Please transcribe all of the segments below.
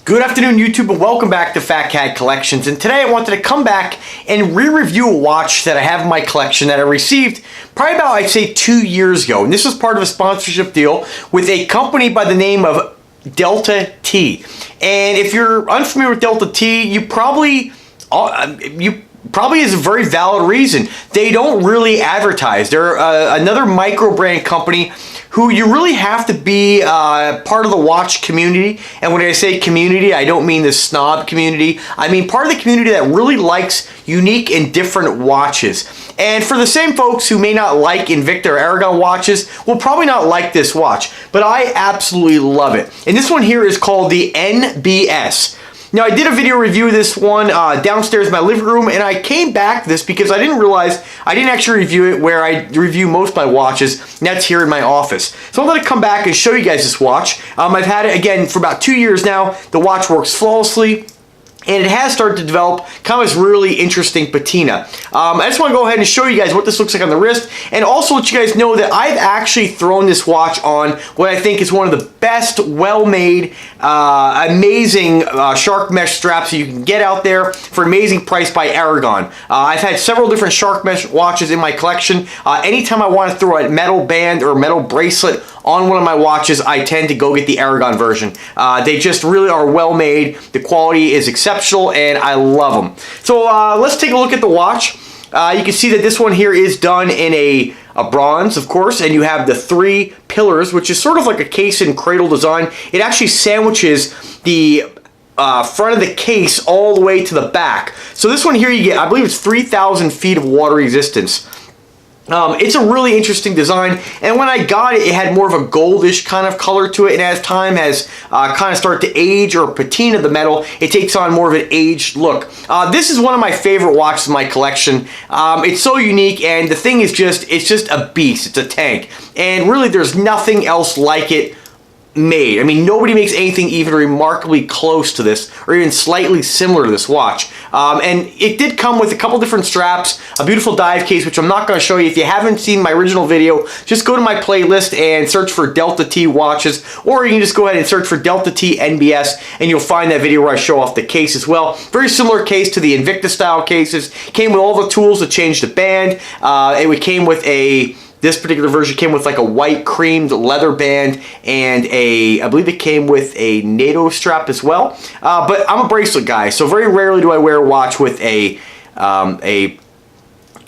Good afternoon, YouTube, and welcome back to Fat Cat Collections. And today I wanted to come back and re-review a watch that I have in my collection that I received probably about, I'd say, 2 years ago. And this was part of a sponsorship deal with a company by the name of DeltaT. And if you're unfamiliar with DeltaT, you probably is a very valid reason. They don't really advertise. They're another Microbrand company who you really have to be part of the watch community. And when I say community, I don't mean the snob community. I mean part of the community that really likes unique and different watches. And for the same folks who may not like INVICTA or Aragon watches, will probably not like this watch. But I absolutely love it. And this one here is called the NBS. Now, I did a video review of this one downstairs in my living room, and I came back to this because I didn't realize I didn't actually review it where I review most of my watches, and that's here in my office. So I'm going to come back and show you guys this watch. I've had it, again, for about 2 years now. The watch works flawlessly. And it has started to develop kind of this really interesting patina. I just want to go ahead and show you guys what this looks like on the wrist, and also let you guys know that I've actually thrown this watch on what I think is one of the best, well-made, amazing shark mesh straps that you can get out there for an amazing price by Aragon. I've had several different shark mesh watches in my collection. Anytime I want to throw a metal band or a metal bracelet on one of my watches, I tend to go get the Aragon version. They just really are well made. The quality is exceptional, and I love them. So let's take a look at the watch. You can see that this one here is done in a bronze, of course, and you have the 3 pillars, which is sort of like a case and cradle design. It actually sandwiches the front of the case all the way to the back. So this one here you get, I believe it's 3,000 feet of water resistance. It's a really interesting design, and when I got it, it had more of a goldish kind of color to it, and as time has kind of started to age or patina the metal, it takes on more of an aged look. This is one of my favorite watches in my collection. It's so unique, and the thing is it's just a beast. It's a tank, and really there's nothing else like it made. I mean, nobody makes anything even remarkably close to this, or even slightly similar to this watch. And it did come with a couple different straps, a beautiful dive case, which I'm not going to show you. If you haven't seen my original video, just go to my playlist and search for DeltaT watches, or you can just go ahead and search for DeltaT NBS, and you'll find that video where I show off the case as well. Very similar case to the INVICTA style cases. Came with all the tools to change the band. It came with this particular version came with like a white creamed leather band, and I believe it came with a NATO strap as well. But I'm a bracelet guy, so very rarely do I wear a watch with a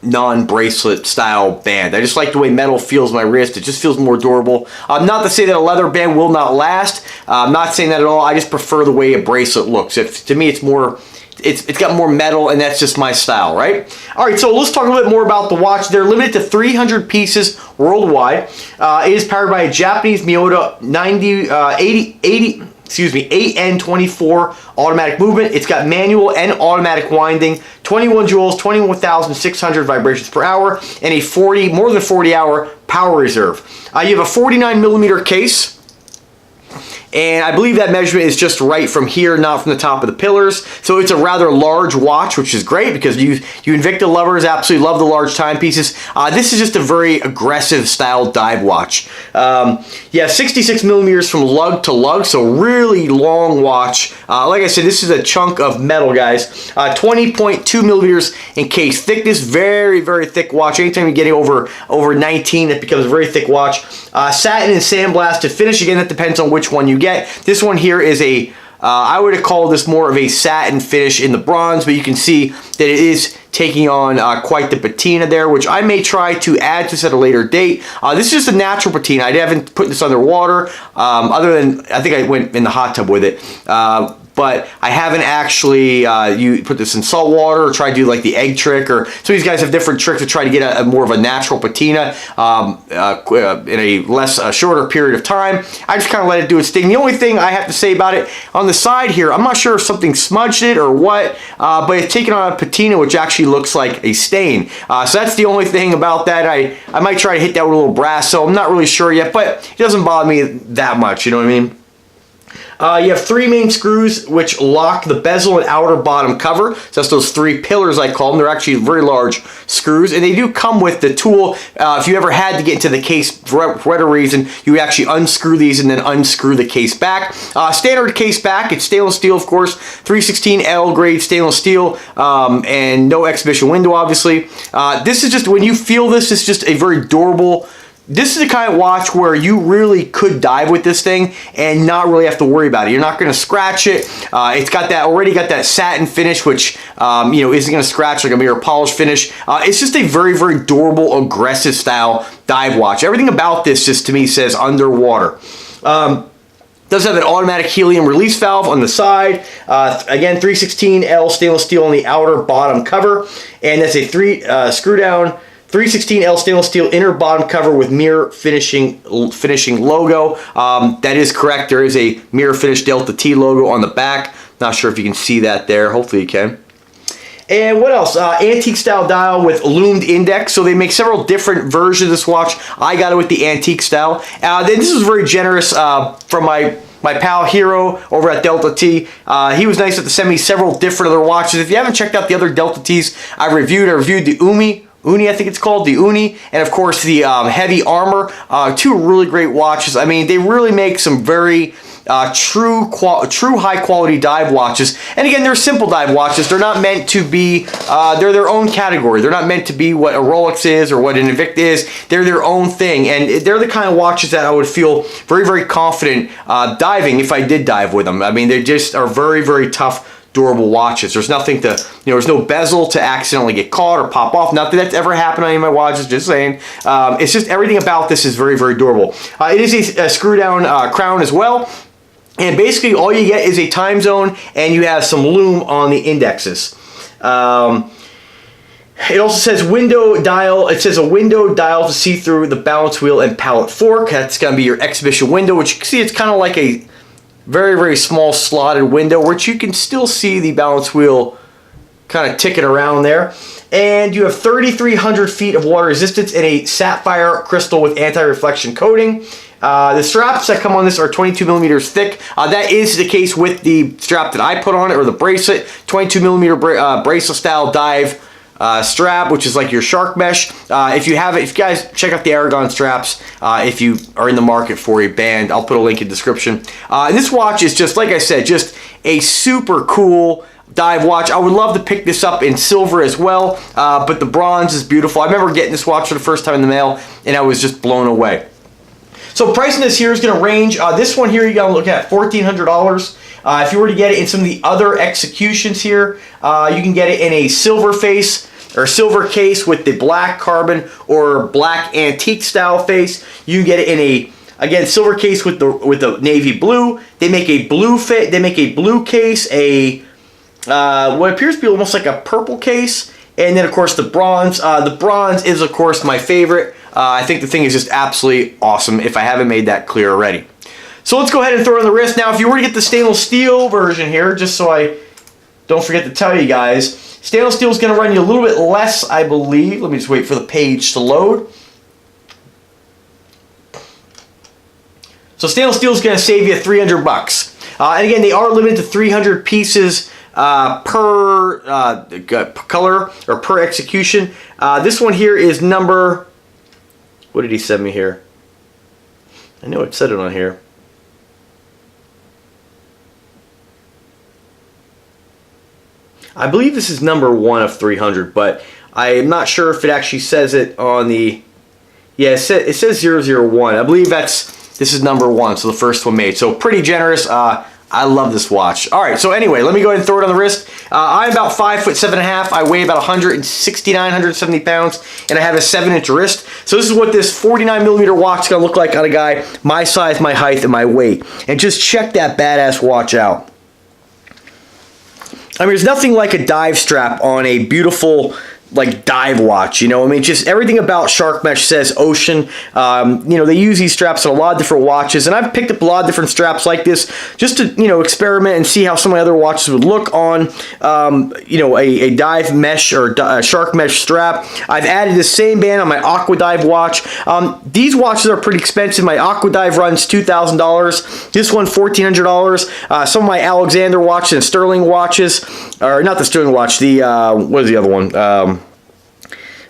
non-bracelet style band. I just like the way metal feels my wrist. It just feels more durable. Not to say that a leather band will not last. I'm not saying that at all. I just prefer the way a bracelet looks. To me, it's more... It's got more metal, and that's just my style, right? All right, so let's talk a little bit more about the watch. They're limited to 300 pieces worldwide. It is powered by a Japanese Miyota AN24 automatic movement. It's got manual and automatic winding, 21 joules, 21,600 vibrations per hour, and a more than 40-hour power reserve. You have a 49mm case. And I believe that measurement is just right from here, not from the top of the pillars. So it's a rather large watch, which is great because you INVICTA lovers absolutely love the large timepieces. This is just a very aggressive style dive watch. Yeah, 66mm from lug to lug, so really long watch. Like I said, this is a chunk of metal, guys. 20.2mm in case thickness, very, very thick watch. Anytime you're getting over 19, it becomes a very thick watch. Satin and sandblasted finish. Again, that depends on which one you get. This one here is I would call this more of a satin finish in the bronze, but you can see that it is taking on quite the patina there, which I may try to add to this at a later date. This is just a natural patina. I haven't put this under water, other than I think I went in the hot tub with it. But I haven't actually you put this in salt water or try to do like the egg trick, or some of these guys have different tricks to try to get a more of a natural patina in a shorter period of time. I just kind of let it do its thing. The only thing I have to say about it on the side here, I'm not sure if something smudged it or what, but it's taken on a patina which actually looks like a stain. So that's the only thing about that. I might try to hit that with a little brass, so I'm not really sure yet, but it doesn't bother me that much, you know what I mean? You have 3 main screws which lock the bezel and outer bottom cover. So that's those 3 pillars I call them. They're actually very large screws, and they do come with the tool. If you ever had to get into the case for whatever reason, you actually unscrew these and then unscrew the case back. Standard case back, it's stainless steel, of course, 316L grade stainless steel, and no exhibition window, obviously. This is just, when you feel this, it's just a very durable. This is the kind of watch where you really could dive with this thing and not really have to worry about it. You're not going to scratch it. It's got that, already got that satin finish, which you know, isn't going to scratch like a mirror polish finish. It's just a very, very durable, aggressive style dive watch. Everything about this just to me says underwater. Does have an automatic helium release valve on the side. Again, 316L stainless steel on the outer bottom cover, and that's a screw down 316L stainless steel inner bottom cover with mirror finishing logo. That is correct. There is a mirror finish DeltaT logo on the back. Not sure if you can see that there. Hopefully you can. And what else? Antique style dial with loomed index. So they make several different versions of this watch. I got it with the antique style. Then this was very generous from my pal Hero over at DeltaT. He was nice enough to send me several different other watches. If you haven't checked out the other DeltaTs I reviewed the Uni, I think it's called, the Uni, and of course the Heavy Armor. 2 really great watches. I mean, they really make some very true high quality dive watches. And again, they're simple dive watches. They're not meant to be, they're their own category. They're not meant to be what a Rolex is or what an INVICTA is. They're their own thing, and they're the kind of watches that I would feel very, very confident diving if I did dive with them. I mean, they just are very, very tough, durable watches. There's nothing to, you know, there's no bezel to accidentally get caught or pop off. Not that that's ever happened on any of my watches, just saying. It's just everything about this is very, very durable. It is a screw down crown as well. And basically all you get is a time zone, and you have some lume on the indexes. It also says window dial. It says a window dial to see through the balance wheel and pallet fork. That's going to be your exhibition window, which you can see it's kind of like a very, very small slotted window, which you can still see the balance wheel kind of ticking around there. And you have 3,300 feet of water resistance and a sapphire crystal with anti-reflection coating. The straps that come on this are 22 millimeters thick. That is the case with the strap that I put on it, or the bracelet, 22 millimeter bracelet style dive strap, which is like your shark mesh. If you guys check out the Aragon straps, if you are in the market for a band, I'll put a link in the description. And this watch is just, like I said, just a super cool dive watch. I would love to pick this up in silver as well, but the bronze is beautiful. I remember getting this watch for the first time in the mail, and I was just blown away. So pricing this here is going to range. This one here you got to look at $1,400. If you were to get it in some of the other executions here, you can get it in a silver face or silver case with the black carbon or black antique style face. You can get it in a, again, silver case with the navy blue. They make a blue fit. They make a blue case, a what appears to be almost like a purple case, and then of course the bronze. The bronze is of course my favorite. I think the thing is just absolutely awesome, if I haven't made that clear already. So let's go ahead and throw it on the wrist. Now, if you were to get the stainless steel version here, just so I don't forget to tell you guys, stainless steel is going to run you a little bit less, I believe. Let me just wait for the page to load. So stainless steel is going to save you 300 bucks. And again, they are limited to 300 pieces per color or per execution. This one here is number... What did he send me here? I know it said it on here. I believe this is number 1 of 300, but I'm not sure if it actually says it on the... Yeah, it says 001. I believe this is number 1, so the first one made. So pretty generous. I love this watch. All right, so anyway, let me go ahead and throw it on the wrist. I'm about 5'7.5". I weigh about 169, 170 pounds, and I have a 7-inch wrist. So this is what this 49 millimeter watch is gonna look like on a guy my size, my height, and my weight. And just check that badass watch out. I mean, there's nothing like a dive strap on a beautiful like dive watch, you know. I mean, just everything about Shark Mesh says ocean. You know, they use these straps on a lot of different watches, and I've picked up a lot of different straps like this just to, you know, experiment and see how some of my other watches would look on, you know, a dive mesh or a Shark Mesh strap. I've added the same band on my Aqua Dive watch. These watches are pretty expensive. My Aqua Dive runs $2,000. This one $1,400. Some of my Alexander watches and Sterling watches, or not the Sterling watch, the what is the other one?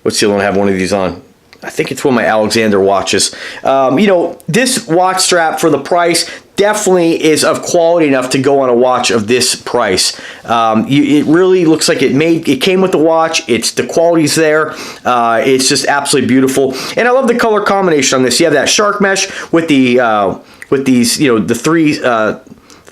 What's the other one I have one of these on? I think it's one of my Alexander watches. You know, this watch strap for the price definitely is of quality enough to go on a watch of this price. It really looks like it came with the watch. The quality's there. It's just absolutely beautiful. And I love the color combination on this. You have that Shark Mesh with these, you know, the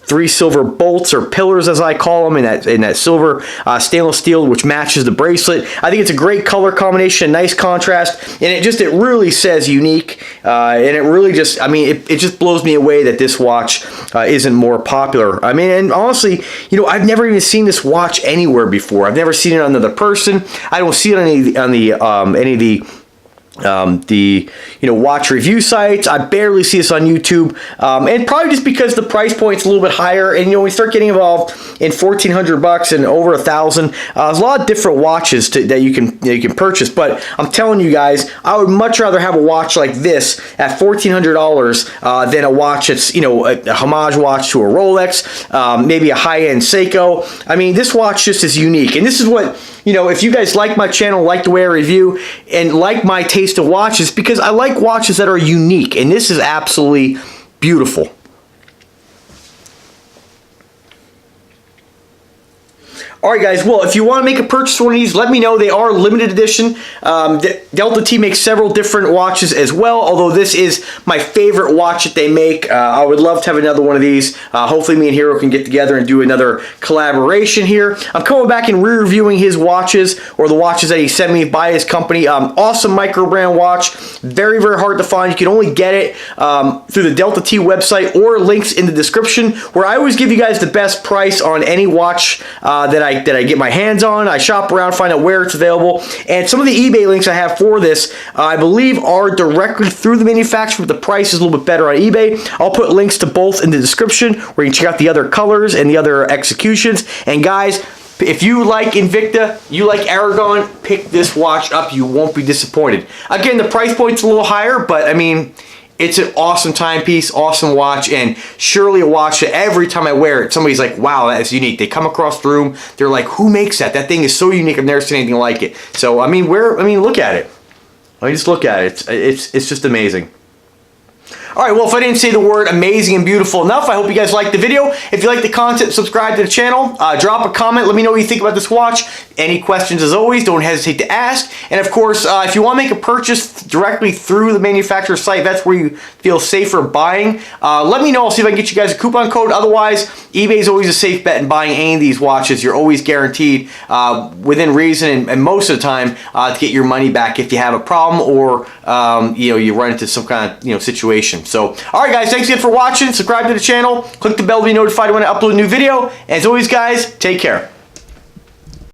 three silver bolts or pillars, as I call them, in that silver stainless steel, which matches the bracelet. I think it's a great color combination, nice contrast, and it really says unique, and it really just, I mean, it just blows me away that this watch isn't more popular. I mean, and honestly, you know, I've never even seen this watch anywhere before. I've never seen it on another person. I don't see it on any of the you know, watch review sites. I barely see this on YouTube, and probably just because the price point's a little bit higher, and you know, we start getting involved in $1,400 and over $1,000. There's a lot of different watches that you can purchase, but I'm telling you guys, I would much rather have a watch like this at $1,400 than a watch that's, you know, a homage watch to a Rolex, maybe a high-end Seiko. I mean, this watch just is unique, and this is what, you know, if you guys like my channel, like the way I review, and like my taste of watches, because I like watches that are unique, and this is absolutely beautiful. Alright guys, well, if you want to make a purchase of one of these, let me know. They are limited edition. DeltaT makes several different watches as well, although this is my favorite watch that they make. I would love to have another one of these. Hopefully me and Hero can get together and do another collaboration here. I'm coming back and re-reviewing his watches, or the watches that he sent me by his company. Awesome Microbrand watch. Very, very hard to find. You can only get it through the DeltaT website or links in the description, where I always give you guys the best price on any watch that I get my hands on. I shop around, find out where it's available, and some of the eBay links I have for this, I believe, are directly through the manufacturer, but the price is a little bit better on eBay. I'll put links to both in the description, where you can check out the other colors and the other executions. And guys, if you like INVICTA, you like Aragon, pick this watch up. You won't be disappointed. Again, the price point's a little higher, but I mean, it's an awesome timepiece, awesome watch, and surely a watch that every time I wear it, somebody's like, wow, that is unique. They come across the room, they're like, who makes that? That thing is so unique, I've never seen anything like it. So, I mean, look at it. I mean, just look at it. It's just amazing. Alright, well, if I didn't say the word amazing and beautiful enough, I hope you guys liked the video. If you like the content, subscribe to the channel. Drop a comment. Let me know what you think about this watch. Any questions, as always, don't hesitate to ask. And, of course, if you want to make a purchase directly through the manufacturer's site, that's where you feel safer buying. Let me know. I'll see if I can get you guys a coupon code. Otherwise, eBay is always a safe bet in buying any of these watches. You're always guaranteed, within reason and most of the time, to get your money back if you have a problem or you know, you run into some kind of situation. So, alright guys, thanks again for watching. Subscribe to the channel. Click the bell to be notified when I upload a new video. And as always guys, take care.